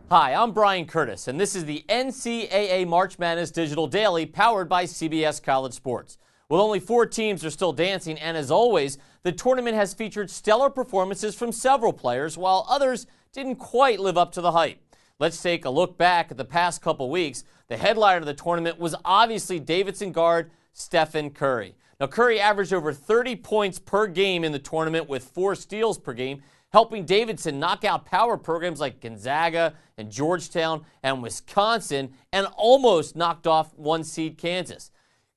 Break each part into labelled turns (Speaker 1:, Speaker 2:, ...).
Speaker 1: Hi, I'm Brian Curtis, and this is the NCAA March Madness Digital Daily powered by CBS College Sports. Well, only 4 teams are still dancing, and as always, the tournament has featured stellar performances from several players, while others didn't quite live up to the hype. Let's take a look back at the past couple weeks. The headliner of the tournament was obviously Davidson guard Stephen Curry. Now, Curry averaged over 30 points per game in the tournament with 4 steals per game, helping Davidson knock out power programs like Gonzaga and Georgetown and Wisconsin, and almost knocked off 1-seed Kansas.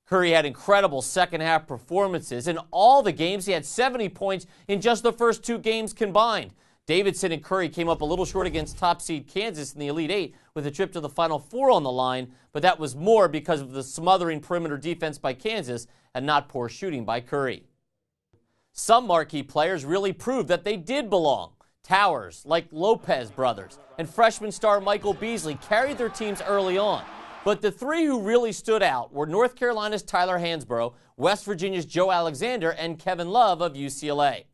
Speaker 1: Curry had incredible second-half performances. In all the games, he had 70 points in just the first 2 games combined. Davidson and Curry came up a little short against top-seed Kansas in the Elite Eight with a trip to the Final Four on the line, but that was more because of the smothering perimeter defense by Kansas and not poor shooting by Curry. Some marquee players really proved that they did belong. Towers, like Lopez brothers, and freshman star Michael Beasley carried their teams early on. But the 3 who really stood out were North Carolina's Tyler Hansbrough, West Virginia's Joe Alexander, and Kevin Love of UCLA.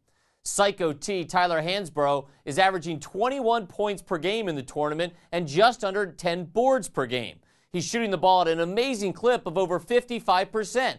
Speaker 1: Psycho T, Tyler Hansbrough, is averaging 21 points per game in the tournament and just under 10 boards per game. He's shooting the ball at an amazing clip of over 55%.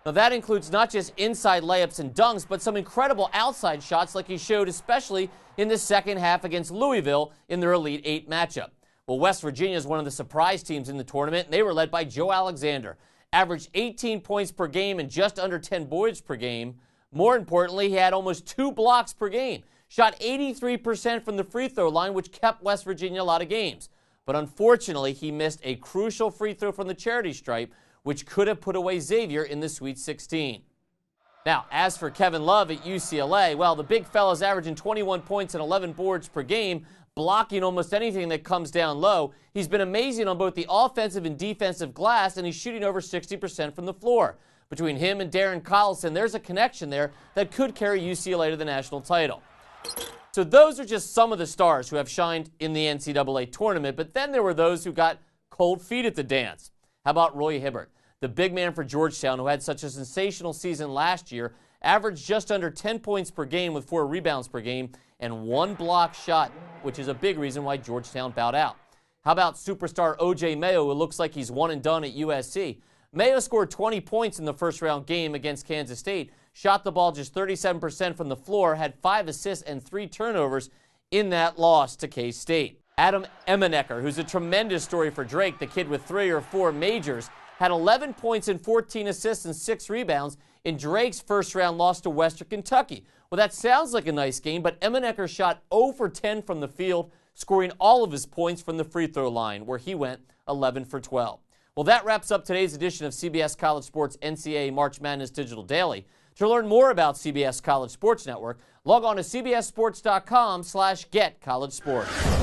Speaker 1: Now, that includes not just inside layups and dunks, but some incredible outside shots like he showed especially in the second half against Louisville in their Elite Eight matchup. Well, West Virginia is one of the surprise teams in the tournament, and they were led by Joe Alexander. Averaged 18 points per game and just under 10 boards per game. More importantly, he had almost 2 blocks per game. Shot 83% from the free throw line, which kept West Virginia a lot of games. But unfortunately, he missed a crucial free throw from the charity stripe, which could have put away Xavier in the Sweet 16. Now, as for Kevin Love at UCLA, well, the big fella's averaging 21 points and 11 boards per game, blocking almost anything that comes down low. He's been amazing on both the offensive and defensive glass, and he's shooting over 60% from the floor. Between him and Darren Collison, there's a connection there that could carry UCLA to the national title. So those are just some of the stars who have shined in the NCAA tournament, but then there were those who got cold feet at the dance. How about Roy Hibbert, the big man for Georgetown who had such a sensational season last year, averaged just under 10 points per game with 4 rebounds per game and 1 block shot, which is a big reason why Georgetown bowed out. How about superstar O.J. Mayo, who looks like he's one and done at USC? Mayo scored 20 points in the first-round game against Kansas State, shot the ball just 37% from the floor, had 5 assists and 3 turnovers in that loss to K-State. Adam Emenecker, who's a tremendous story for Drake, the kid with 3 or 4 majors, had 11 points and 14 assists and 6 rebounds in Drake's first-round loss to Western Kentucky. Well, that sounds like a nice game, but Emenecker shot 0 for 10 from the field, scoring all of his points from the free throw line, where he went 11 for 12. Well, that wraps up today's edition of CBS College Sports NCAA March Madness Digital Daily. To learn more about CBS College Sports Network, log on to cbssports.com/getcollegesports.